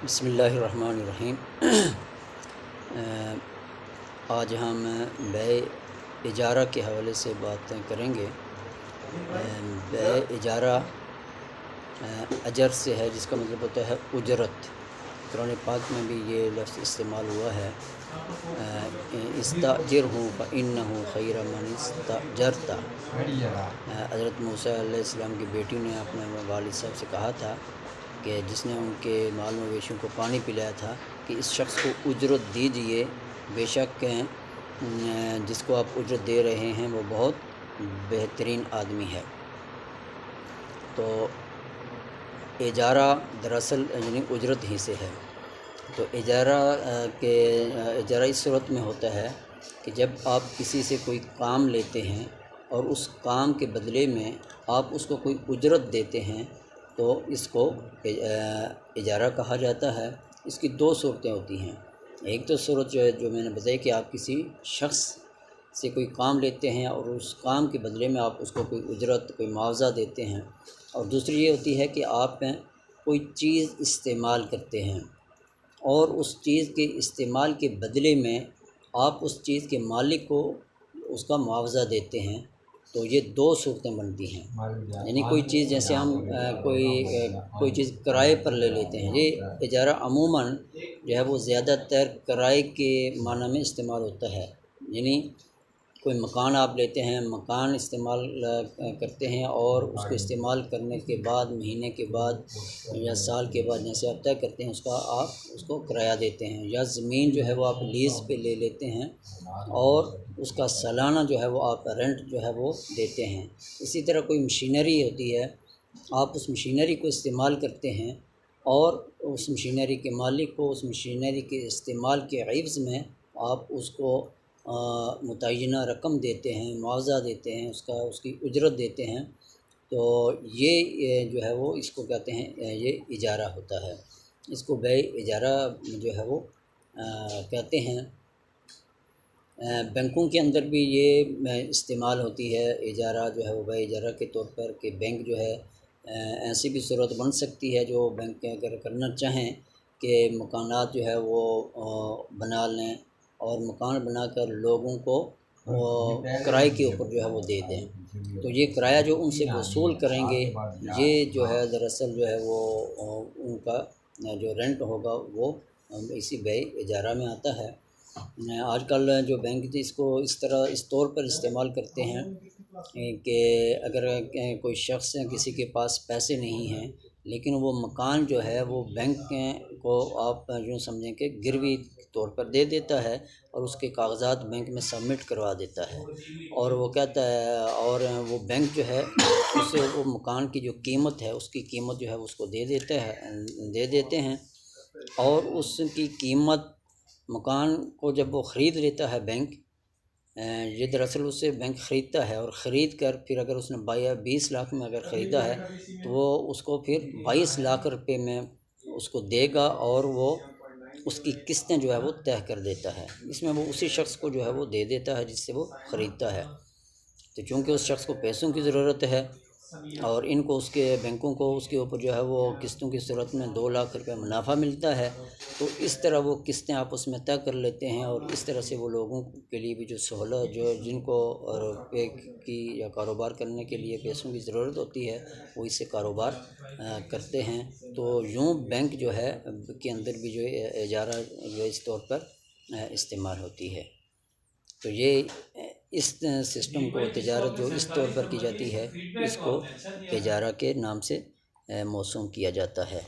بسم اللہ الرحمن الرحیم۔ آج ہم بیع اجارہ کے حوالے سے باتیں کریں گے۔ بیع اجارہ اجر سے ہے، جس کا مطلب ہوتا ہے اجرت۔ قرآن پاک میں بھی یہ لفظ استعمال ہوا ہے، استاجرہ فإنہ خیر من استاجرت۔ حضرت موسیٰ علیہ السلام کی بیٹی نے اپنے والد صاحب سے کہا تھا کہ جس نے ان کے مال مویشیوں کو پانی پلایا تھا کہ اس شخص کو اجرت دیجئے، بے شک جس کو آپ اجرت دے رہے ہیں وہ بہت بہترین آدمی ہے۔ تو اجارہ دراصل یعنی اجرت ہی سے ہے۔ تو اجارہ اس صورت میں ہوتا ہے کہ جب آپ کسی سے کوئی کام لیتے ہیں اور اس کام کے بدلے میں آپ اس کو کوئی اجرت دیتے ہیں تو اس کو اجارہ کہا جاتا ہے۔ اس کی دو صورتیں ہوتی ہیں۔ ایک تو صورت جو میں نے بتائی کہ آپ کسی شخص سے کوئی کام لیتے ہیں اور اس کام کے بدلے میں آپ اس کو کوئی اجرت، کوئی معاوضہ دیتے ہیں، اور دوسری یہ ہوتی ہے کہ آپ کوئی چیز استعمال کرتے ہیں اور اس چیز کے استعمال کے بدلے میں آپ اس چیز کے مالک کو اس کا معاوضہ دیتے ہیں۔ تو یہ دو صورتیں بنتی ہیں۔ یعنی کوئی چیز جیسے ہم کوئی چیز کرائے پر لے لیتے ہیں، یہ اجارہ عموماً جو ہے وہ زیادہ تر کرائے کے معنی میں استعمال ہوتا ہے۔ یعنی کوئی مکان آپ لیتے ہیں، مکان استعمال کرتے ہیں اور اس کو استعمال کرنے کے بعد مہینے کے بعد یا سال کے بعد جیسے آپ طے کرتے ہیں آپ اس کو کرایہ دیتے ہیں، یا زمین جو ہے وہ آپ لیز پہ لے لیتے ہیں اور اس کا سالانہ جو ہے وہ آپ رینٹ جو ہے وہ دیتے ہیں۔ اسی طرح کوئی مشینری ہوتی ہے، آپ اس مشینری کو استعمال کرتے ہیں اور اس مشینری کے مالک کو اس مشینری کے استعمال کے عوض میں آپ اس کو متعینہ رقم دیتے ہیں، معاوضہ دیتے ہیں، اس کی اجرت دیتے ہیں۔ تو یہ جو ہے وہ اس کو کہتے ہیں، یہ اجارہ ہوتا ہے۔ اس کو بیع اجارہ جو ہے وہ کہتے ہیں۔ بینکوں کے اندر بھی یہ استعمال ہوتی ہے اجارہ جو ہے وہ بیع اجارہ کے طور پر، کہ بینک جو ہے ایسی بھی صورت بن سکتی ہے جو بینک اگر کرنا چاہیں کہ مکانات جو ہے وہ بنا لیں اور مکان بنا کر لوگوں کو کرائے کے اوپر جو ہے وہ دے دیں۔ تو یہ کرایہ جو ان سے وصول کریں گے، یہ جو ہے دراصل جو ہے وہ ان کا جو رینٹ ہوگا وہ اسی بیع اجارہ میں آتا ہے۔ آج کل جو بینک اس طور پر استعمال کرتے ہیں کہ اگر کوئی شخص کسی کے پاس پیسے نہیں ہیں لیکن وہ مکان جو ہے وہ بینک کو آپ یوں سمجھیں کہ گروی طور پر دے دیتا ہے اور اس کے کاغذات بینک میں سبمٹ کروا دیتا ہے، اور وہ کہتا ہے اور وہ بینک جو ہے اسے وہ مکان کی جو قیمت ہے اس کی قیمت جو ہے اس کو دے دیتے ہیں، اور اس کی قیمت مکان کو جب وہ خرید لیتا ہے بینک، یہ دراصل اس سے بینک خریدتا ہے اور خرید کر پھر اگر اس نے 20 لاکھ میں اگر خریدا ہے تو وہ اس کو پھر 22 لاکھ روپے میں اس کو دے گا، اور وہ اس کی قسطیں جو ہے وہ طے کر دیتا ہے۔ اس میں وہ اسی شخص کو جو ہے وہ دے دیتا ہے جس سے وہ خریدتا ہے۔ تو چونکہ اس شخص کو پیسوں کی ضرورت ہے اور ان کو اس کے بینکوں کو اس کے اوپر جو ہے وہ قسطوں کی صورت میں 2 لاکھ روپے منافع ملتا ہے، تو اس طرح وہ قسطیں آپس میں طے کر لیتے ہیں، اور اس طرح سے وہ لوگوں کے لیے بھی جو سہولت جن کو روپے کی یا کاروبار کرنے کے لیے پیسوں کی ضرورت ہوتی ہے وہ اس سے کاروبار کرتے ہیں۔ تو یوں بینک جو ہے کے اندر بھی جو اجارہ جو اس طور پر استعمال ہوتی ہے۔ تو یہ اس سسٹم کو تجارت جو اس طور پر کی جاتی ہے اس کو اجارہ کے نام سے موسوم کیا جاتا ہے۔